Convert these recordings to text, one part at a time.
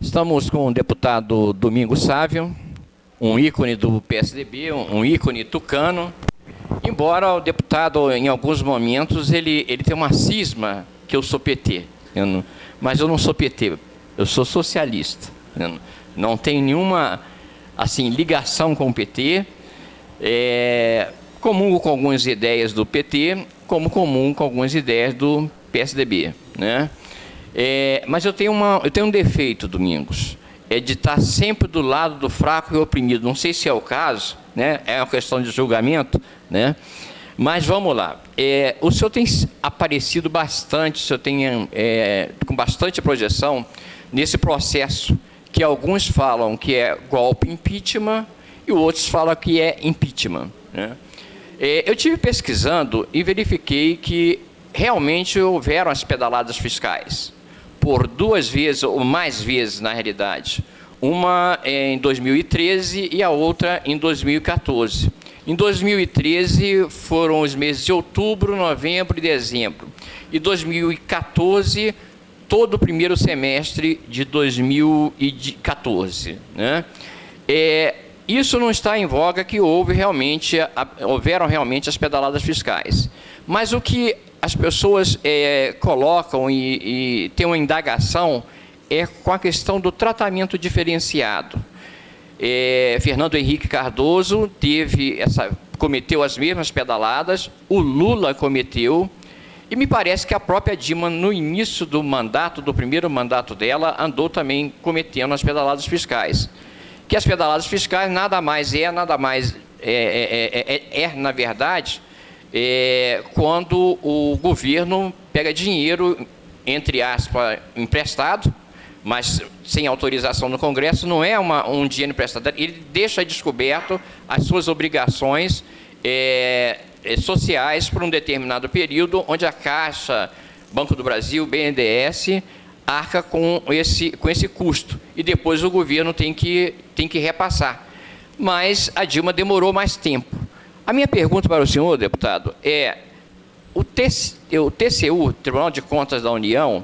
Estamos com o deputado Domingos Sávio, um ícone do PSDB, um ícone tucano. Embora o deputado, em alguns momentos, ele tem uma cisma que eu sou PT. Mas eu não sou PT, eu sou socialista. Não tenho nenhuma assim, ligação com o PT. Comungo com algumas ideias do PT, como comungo com algumas ideias do PSDB, né? Mas eu tenho um defeito, Domingos, de estar sempre do lado do fraco e oprimido. Não sei se é o caso, né? É uma questão de julgamento, né? Mas vamos lá. O senhor tem aparecido bastante, o senhor tem com bastante projeção nesse processo que alguns falam que é golpe impeachment e outros falam que é impeachment, né? Eu tive pesquisando e verifiquei que realmente houveram as pedaladas fiscais, por 2 vezes, ou mais vezes, na realidade. Uma em 2013 e a outra em 2014. Em 2013 foram os meses de outubro, novembro e dezembro. E 2014, todo o primeiro semestre de 2014, né? Isso não está em voga, que houveram realmente as pedaladas fiscais. Mas o que as pessoas colocam e tem uma indagação com a questão do tratamento diferenciado. Fernando Henrique Cardoso cometeu as mesmas pedaladas, o Lula cometeu, e me parece que a própria Dilma, no início do mandato, do primeiro mandato dela, andou também cometendo as pedaladas fiscais. Que as pedaladas fiscais nada mais na verdade, quando o governo pega dinheiro, entre aspas, emprestado, mas sem autorização do Congresso, não é um dinheiro emprestado, ele deixa descoberto as suas obrigações sociais por um determinado período, onde a Caixa, Banco do Brasil, BNDES, arca com esse custo, e depois o governo tem que repassar. Mas a Dilma demorou mais tempo. A minha pergunta para o senhor, deputado, o TCU, Tribunal de Contas da União,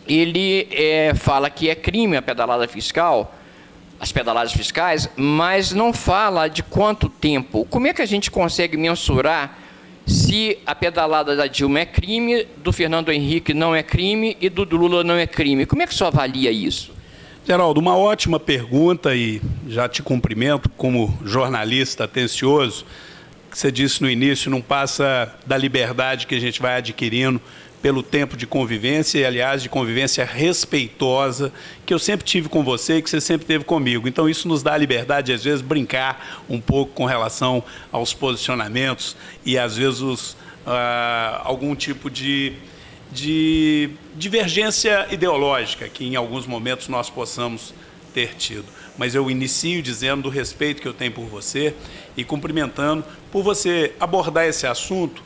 ele fala que é crime a pedalada fiscal, as pedaladas fiscais, mas não fala de quanto tempo. Como é que a gente consegue mensurar se a pedalada da Dilma é crime, do Fernando Henrique não é crime e do Lula não é crime? Como é que o senhor avalia isso? Geraldo, uma ótima pergunta, e já te cumprimento como jornalista atencioso. Que você disse no início, não passa da liberdade que a gente vai adquirindo pelo tempo de convivência, e, aliás, de convivência respeitosa, que eu sempre tive com você e que você sempre teve comigo. Então, isso nos dá a liberdade, às vezes, brincar um pouco com relação aos posicionamentos e, às vezes, algum tipo de divergência ideológica que, em alguns momentos, nós possamos ter tido. Mas eu inicio dizendo do respeito que eu tenho por você e cumprimentando por você abordar esse assunto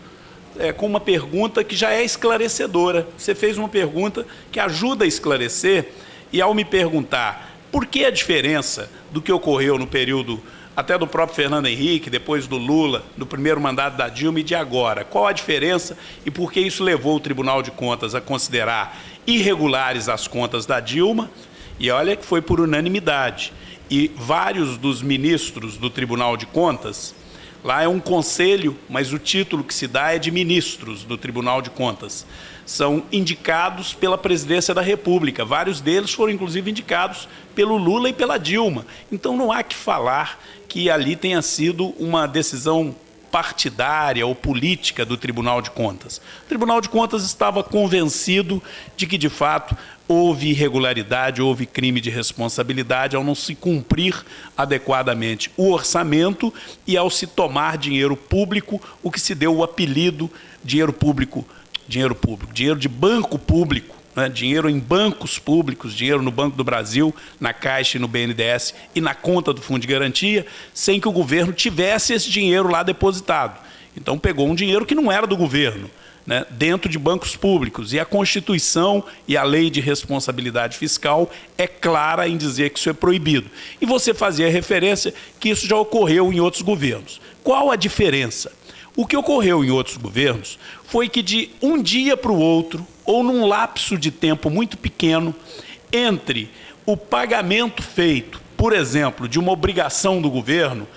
com uma pergunta que já é esclarecedora. Você fez uma pergunta que ajuda a esclarecer, e ao me perguntar por que a diferença do que ocorreu no período até do próprio Fernando Henrique, depois do Lula, do primeiro mandato da Dilma e de agora, qual a diferença e por que isso levou o Tribunal de Contas a considerar irregulares as contas da Dilma, e olha que foi por unanimidade. E vários dos ministros do Tribunal de Contas, lá é um conselho, mas o título que se dá é de ministros do Tribunal de Contas. São indicados pela Presidência da República. Vários deles foram, inclusive, indicados pelo Lula e pela Dilma. Então, não há que falar que ali tenha sido uma decisão partidária ou política do Tribunal de Contas. O Tribunal de Contas estava convencido de que, de fato, houve irregularidade, houve crime de responsabilidade ao não se cumprir adequadamente o orçamento e ao se tomar dinheiro público, o que se deu o apelido dinheiro de banco público, né? Dinheiro em bancos públicos, dinheiro no Banco do Brasil, na Caixa e no BNDES e na conta do Fundo de Garantia, sem que o governo tivesse esse dinheiro lá depositado. Então pegou um dinheiro que não era do governo, né, dentro de bancos públicos. E a Constituição e a Lei de Responsabilidade Fiscal é clara em dizer que isso é proibido. E você fazia referência que isso já ocorreu em outros governos. Qual a diferença? O que ocorreu em outros governos foi que de um dia para o outro, ou num lapso de tempo muito pequeno, entre o pagamento feito, por exemplo, de uma obrigação do governo,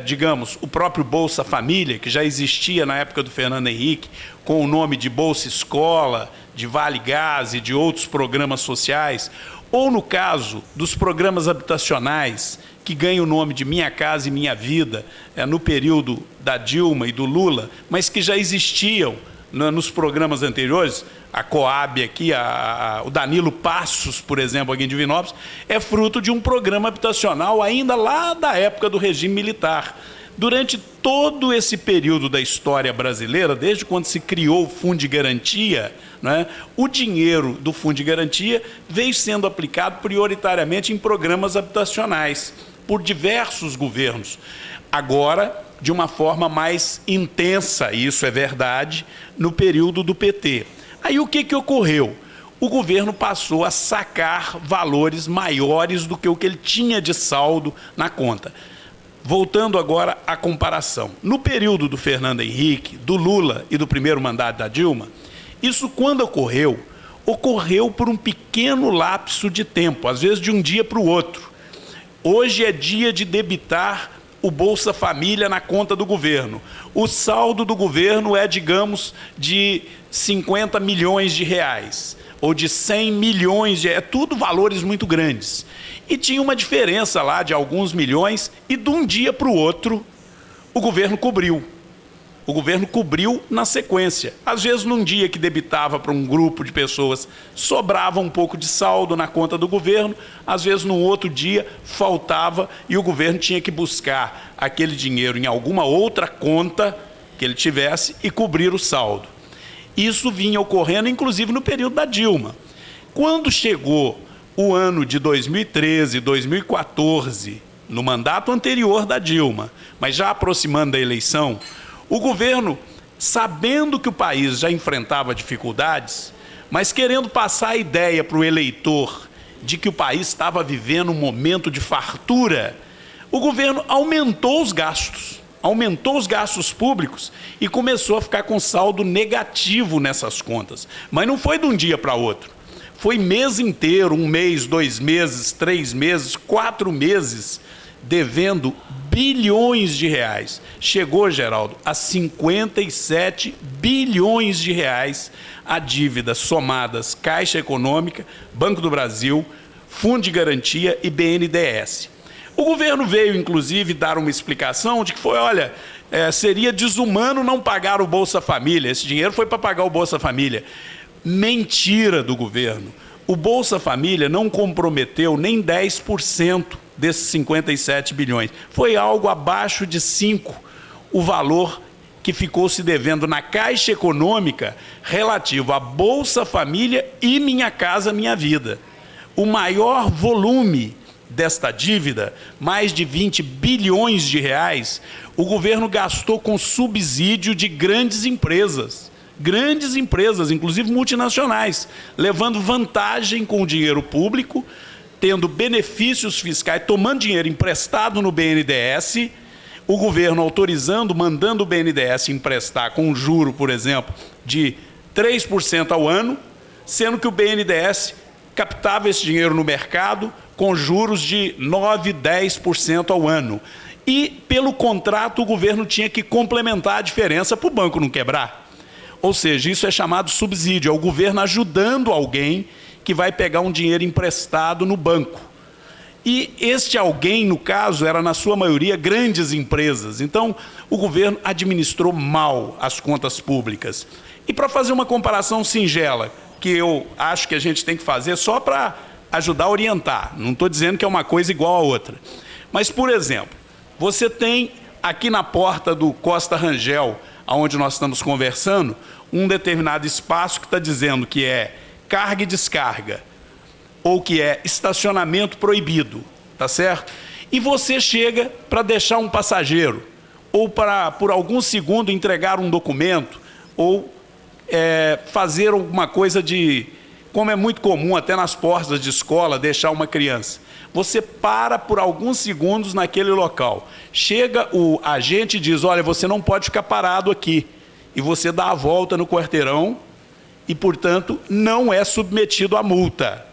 digamos, o próprio Bolsa Família, que já existia na época do Fernando Henrique, com o nome de Bolsa Escola, de Vale Gás e de outros programas sociais, ou no caso dos programas habitacionais, que ganham o nome de Minha Casa e Minha Vida, no período da Dilma e do Lula, mas que já existiam nos programas anteriores, a Coab aqui, o Danilo Passos, por exemplo, aqui em Divinópolis, é fruto de um programa habitacional ainda lá da época do regime militar. Durante todo esse período da história brasileira, desde quando se criou o Fundo de Garantia, né, o dinheiro do Fundo de Garantia veio sendo aplicado prioritariamente em programas habitacionais por diversos governos. Agora, de uma forma mais intensa, e isso é verdade, no período do PT. Aí o que ocorreu? O governo passou a sacar valores maiores do que o que ele tinha de saldo na conta. Voltando agora à comparação. No período do Fernando Henrique, do Lula e do primeiro mandato da Dilma, isso quando ocorreu por um pequeno lapso de tempo, às vezes de um dia para o outro. Hoje é dia de debitar o Bolsa Família na conta do governo. O saldo do governo é, digamos, de 50 milhões de reais, ou de 100 milhões de reais, tudo valores muito grandes. E tinha uma diferença lá de alguns milhões, e de um dia para o outro, o governo cobriu. O governo cobriu na sequência. Às vezes, num dia que debitava para um grupo de pessoas, sobrava um pouco de saldo na conta do governo, às vezes, no outro dia, faltava e o governo tinha que buscar aquele dinheiro em alguma outra conta que ele tivesse e cobrir o saldo. Isso vinha ocorrendo, inclusive, no período da Dilma. Quando chegou o ano de 2013, 2014, no mandato anterior da Dilma, mas já aproximando da eleição, o governo, sabendo que o país já enfrentava dificuldades, mas querendo passar a ideia para o eleitor de que o país estava vivendo um momento de fartura, o governo aumentou os gastos públicos e começou a ficar com saldo negativo nessas contas. Mas não foi de um dia para outro. Foi mês inteiro, 1 mês, 2 meses, 3 meses, 4 meses, devendo bilhões de reais. Chegou, Geraldo, a 57 bilhões de reais a dívidas somadas Caixa Econômica, Banco do Brasil, Fundo de Garantia e BNDES. O governo veio, inclusive, dar uma explicação de que foi, olha, seria desumano não pagar o Bolsa Família. Esse dinheiro foi para pagar o Bolsa Família. Mentira do governo. O Bolsa Família não comprometeu nem 10% desses 57 bilhões. Foi algo abaixo de 5% o valor que ficou se devendo na Caixa Econômica relativo a Bolsa Família e Minha Casa Minha Vida. O maior volume desta dívida, mais de 20 bilhões de reais, o governo gastou com subsídio de grandes empresas, inclusive multinacionais, levando vantagem com o dinheiro público, tendo benefícios fiscais, tomando dinheiro emprestado no BNDES, o governo autorizando, mandando o BNDES emprestar com juro, por exemplo, de 3% ao ano, sendo que o BNDES captava esse dinheiro no mercado com juros de 9%, 10% ao ano. E, pelo contrato, o governo tinha que complementar a diferença para o banco não quebrar. Ou seja, isso é chamado subsídio, é o governo ajudando alguém que vai pegar um dinheiro emprestado no banco. E este alguém, no caso, era, na sua maioria, grandes empresas. Então, o governo administrou mal as contas públicas. E para fazer uma comparação singela, que eu acho que a gente tem que fazer só para ajudar a orientar, não estou dizendo que é uma coisa igual a outra. Mas, por exemplo, você tem aqui na porta do Costa Rangel, onde nós estamos conversando, um determinado espaço que está dizendo que é carga e descarga, ou que é estacionamento proibido, tá certo? E você chega para deixar um passageiro, ou para, por algum segundo, entregar um documento, ou fazer alguma coisa de, como é muito comum até nas portas de escola, deixar uma criança. Você para por alguns segundos naquele local. Chega o agente e diz, olha, você não pode ficar parado aqui. E você dá a volta no quarteirão e, portanto, não é submetido à multa.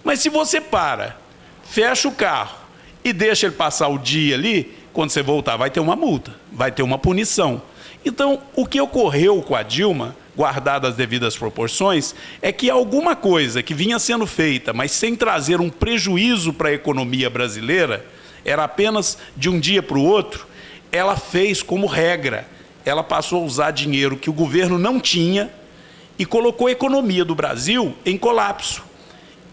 Mas se você para, fecha o carro e deixa ele passar o dia ali, quando você voltar vai ter uma multa, vai ter uma punição. Então, o que ocorreu com a Dilma, guardadas as devidas proporções, é que alguma coisa que vinha sendo feita, mas sem trazer um prejuízo para a economia brasileira, era apenas de um dia para o outro, ela fez como regra. Ela passou a usar dinheiro que o governo não tinha e colocou a economia do Brasil em colapso.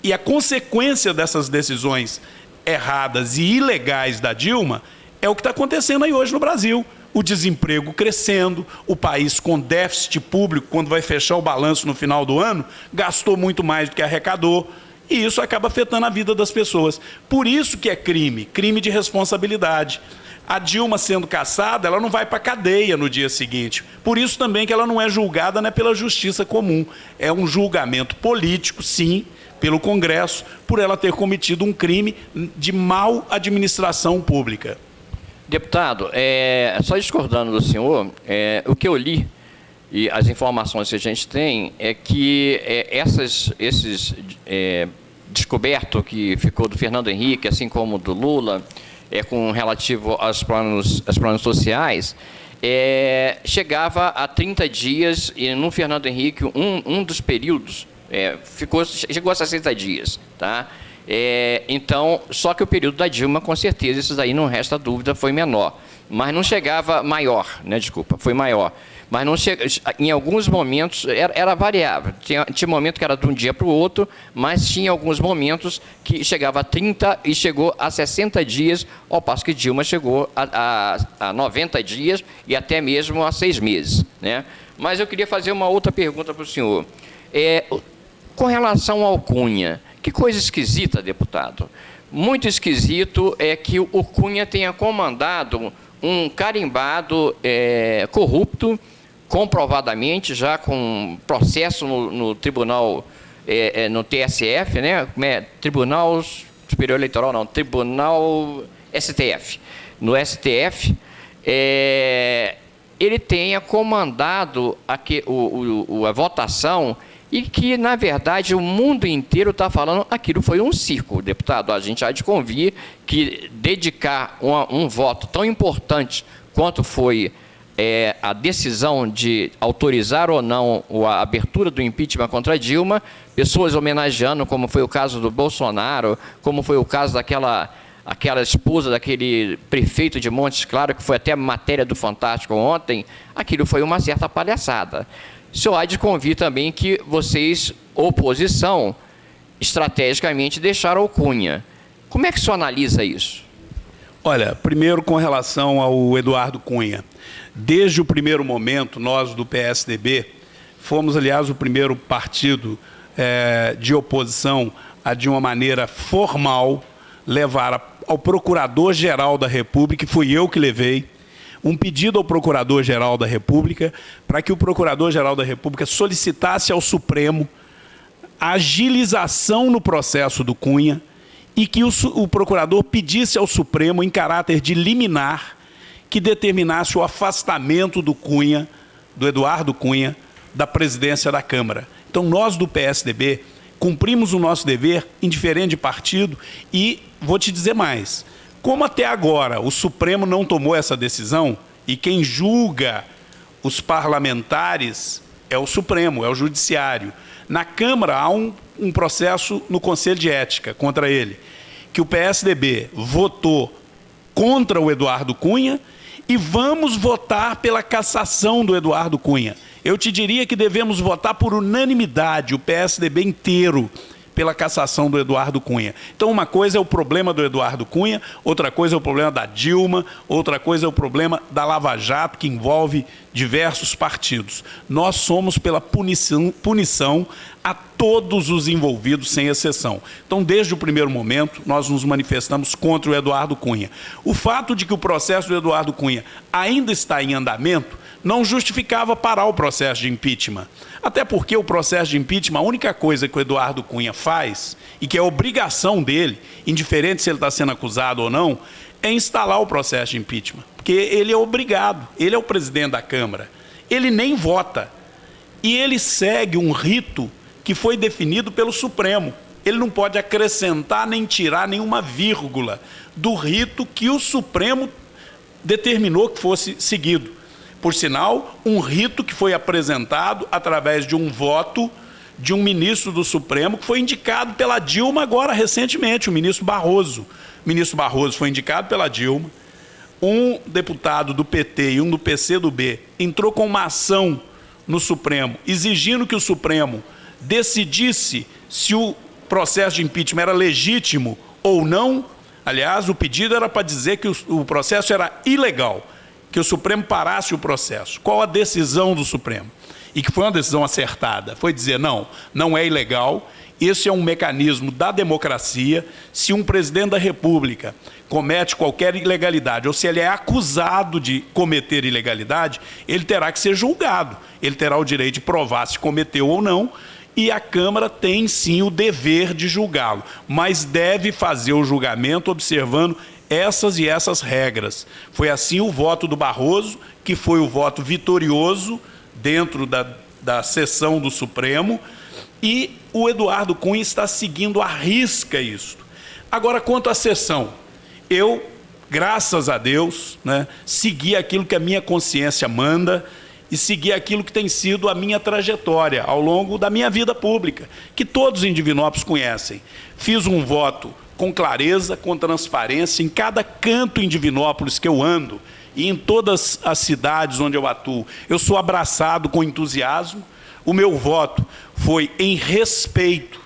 E a consequência dessas decisões erradas e ilegais da Dilma é o que está acontecendo aí hoje no Brasil. O desemprego crescendo, o país com déficit público, quando vai fechar o balanço no final do ano, gastou muito mais do que arrecadou, e isso acaba afetando a vida das pessoas. Por isso que é crime, crime de responsabilidade. A Dilma sendo cassada, ela não vai para a cadeia no dia seguinte. Por isso também que ela não é julgada, né, pela justiça comum. É um julgamento político, sim, pelo Congresso, por ela ter cometido um crime de mal administração pública. Deputado, só discordando do senhor, o que eu li e as informações que a gente tem é que esses descoberto que ficou do Fernando Henrique, assim como do Lula, com relativo aos planos sociais, chegava a 30 dias, e no Fernando Henrique, um dos períodos, chegou a 60 dias, tá? Então, só que o período da Dilma, com certeza, isso daí não resta dúvida, foi menor. Mas não chegava maior, né? Desculpa, foi maior. Mas não chega, em alguns momentos era variável. Tinha momento que era de um dia para o outro, mas tinha alguns momentos que chegava a 30 e chegou a 60 dias, ao passo que Dilma chegou a 90 dias e até mesmo a 6 meses. Né? Mas eu queria fazer uma outra pergunta para o senhor. Com relação ao Cunha, que coisa esquisita, deputado. Muito esquisito é que o Cunha tenha comandado um carimbado corrupto, comprovadamente, já com processo no Tribunal, no TSF, né? Tribunal Superior Eleitoral, não, Tribunal STF. No STF, ele tenha comandado a votação e que, na verdade, o mundo inteiro está falando aquilo foi um circo, deputado. A gente há de convir que dedicar um voto tão importante quanto foi a decisão de autorizar ou não a abertura do impeachment contra Dilma, pessoas homenageando, como foi o caso do Bolsonaro, como foi o caso aquela esposa daquele prefeito de Montes Claros, que foi até matéria do Fantástico ontem, aquilo foi uma certa palhaçada. O senhor há de convir também que vocês, oposição, estrategicamente deixaram o Cunha. Como é que o senhor analisa isso? Olha, primeiro com relação ao Eduardo Cunha. Desde o primeiro momento, nós do PSDB, fomos, aliás, o primeiro partido de oposição a, de uma maneira formal, levar ao Procurador-Geral da República, que fui eu que levei, um pedido ao Procurador-Geral da República para que o Procurador-Geral da República solicitasse ao Supremo a agilização no processo do Cunha e que o Procurador pedisse ao Supremo, em caráter de liminar, que determinasse o afastamento do Cunha, do Eduardo Cunha, da presidência da Câmara. Então, nós do PSDB cumprimos o nosso dever, indiferente de partido, e vou te dizer mais. Como até agora o Supremo não tomou essa decisão, e quem julga os parlamentares é o Supremo, é o Judiciário. Na Câmara há um processo no Conselho de Ética contra ele, que o PSDB votou contra o Eduardo Cunha e vamos votar pela cassação do Eduardo Cunha. Eu te diria que devemos votar por unanimidade, o PSDB inteiro, pela cassação do Eduardo Cunha. Então, uma coisa é o problema do Eduardo Cunha, outra coisa é o problema da Dilma, outra coisa é o problema da Lava Jato, que envolve diversos partidos. Nós somos pela punição a todos os envolvidos, sem exceção. Então, desde o primeiro momento, nós nos manifestamos contra o Eduardo Cunha. O fato de que o processo do Eduardo Cunha ainda está em andamento não justificava parar o processo de impeachment. Até porque o processo de impeachment, a única coisa que o Eduardo Cunha faz, e que é obrigação dele, indiferente se ele está sendo acusado ou não, é instalar o processo de impeachment. Porque ele é obrigado, ele é o presidente da Câmara. Ele nem vota. E ele segue um rito que foi definido pelo Supremo. ele não pode acrescentar nem tirar nenhuma vírgula do rito que o Supremo determinou que fosse seguido. Por sinal, um rito que foi apresentado através de um voto de um ministro do Supremo que foi indicado pela Dilma agora recentemente, o ministro Barroso. O ministro Barroso foi indicado pela Dilma, um deputado do PT e um do PCdoB entrou com uma ação no Supremo, exigindo que o Supremo decidisse se o processo de impeachment era legítimo ou não. Aliás, o pedido era para dizer que o processo era ilegal, que o Supremo parasse o processo. Qual a decisão do Supremo? E que foi uma decisão acertada, foi dizer, não, não é ilegal, esse é um mecanismo da democracia. Se um presidente da República comete qualquer ilegalidade, ou se ele é acusado de cometer ilegalidade, ele terá que ser julgado, ele terá o direito de provar se cometeu ou não, e a Câmara tem sim o dever de julgá-lo, mas deve fazer o julgamento observando essas e essas regras. Foi assim o voto do Barroso, que foi o voto vitorioso dentro da sessão do Supremo, e o Eduardo Cunha está seguindo à risca isso. Agora, quanto à sessão, eu, graças a Deus, segui aquilo que a minha consciência manda e segui aquilo que tem sido a minha trajetória ao longo da minha vida pública, que todos em Divinópolis conhecem. Fiz um voto com clareza, com transparência, em cada canto em Divinópolis que eu ando, e em todas as cidades onde eu atuo, eu sou abraçado com entusiasmo. O meu voto foi em respeito,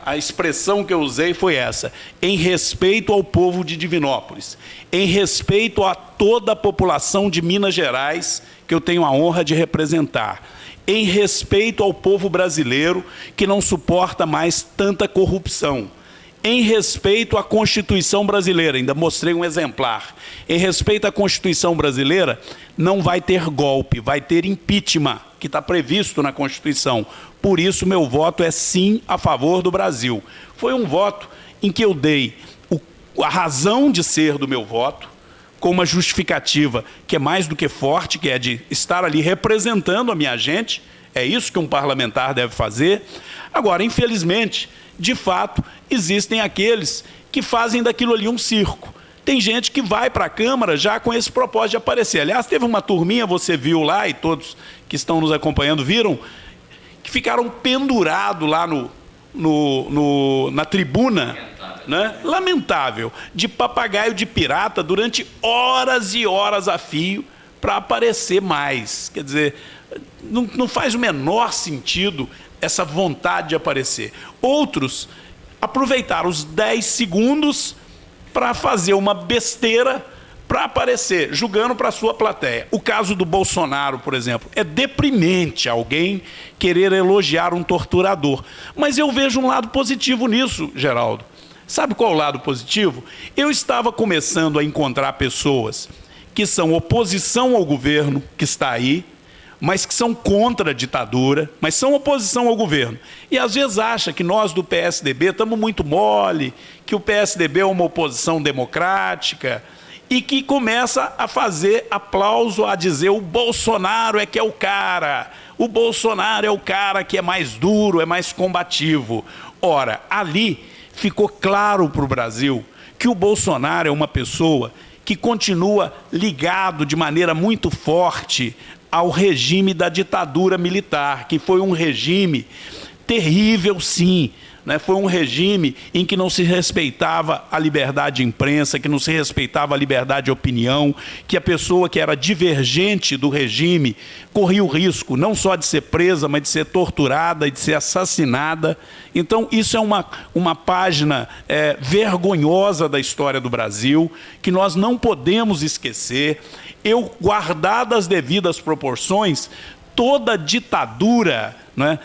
a expressão que eu usei foi essa, em respeito ao povo de Divinópolis, em respeito a toda a população de Minas Gerais, que eu tenho a honra de representar, em respeito ao povo brasileiro, que não suporta mais tanta corrupção, em respeito à Constituição brasileira, ainda mostrei um exemplar, em respeito à Constituição brasileira, não vai ter golpe, vai ter impeachment, que está previsto na Constituição. Por isso, meu voto é sim a favor do Brasil. Foi um voto em que eu dei a razão de ser do meu voto, com uma justificativa que é mais do que forte, que é de estar ali representando a minha gente, é isso que um parlamentar deve fazer. Agora, infelizmente, de fato, existem aqueles que fazem daquilo ali um circo. Tem gente que vai para a Câmara já com esse propósito de aparecer. Aliás, teve uma turminha, você viu lá, e todos que estão nos acompanhando viram, que ficaram pendurados lá na tribuna, lamentável, de papagaio de pirata durante horas e horas a fio para aparecer mais. Quer dizer, não faz o menor sentido essa vontade de aparecer. Outros aproveitaram os 10 segundos para fazer uma besteira para aparecer, julgando para a sua plateia. O caso do Bolsonaro, por exemplo, é deprimente alguém querer elogiar um torturador. Mas eu vejo um lado positivo nisso, Geraldo. Sabe qual é o lado positivo? Eu estava começando a encontrar pessoas que são oposição ao governo que está aí, mas que são contra a ditadura, mas são oposição ao governo. E às vezes acha que nós do PSDB estamos muito mole, que o PSDB é uma oposição democrática, e que começa a fazer aplauso, a dizer o Bolsonaro é que é o cara que é mais duro, é mais combativo. Ora, ali ficou claro para o Brasil que o Bolsonaro é uma pessoa que continua ligado de maneira muito forte ao regime da ditadura militar, que foi um regime terrível, sim. Foi um regime em que não se respeitava a liberdade de imprensa, que não se respeitava a liberdade de opinião, que a pessoa que era divergente do regime corria o risco não só de ser presa, mas de ser torturada e de ser assassinada. Então, isso é uma página vergonhosa da história do Brasil, que nós não podemos esquecer. Eu, guardadas as devidas proporções, toda ditadura,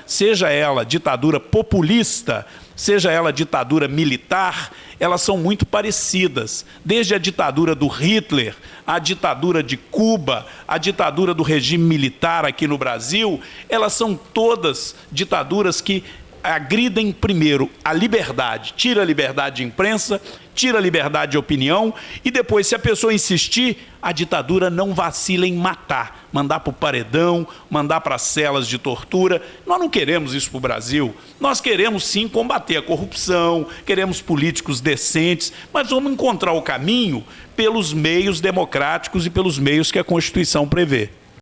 seja ela ditadura populista, seja ela ditadura militar, elas são muito parecidas. Desde a ditadura do Hitler, a ditadura de Cuba, a ditadura do regime militar aqui no Brasil, elas são todas ditaduras que agridem primeiro a liberdade, tira a liberdade de imprensa, tira a liberdade de opinião e depois, se a pessoa insistir, a ditadura não vacila em matar, mandar para o paredão, mandar para as celas de tortura. Nós não queremos isso para o Brasil. Nós queremos sim combater a corrupção, queremos políticos decentes, mas vamos encontrar o caminho pelos meios democráticos e pelos meios que a Constituição prevê.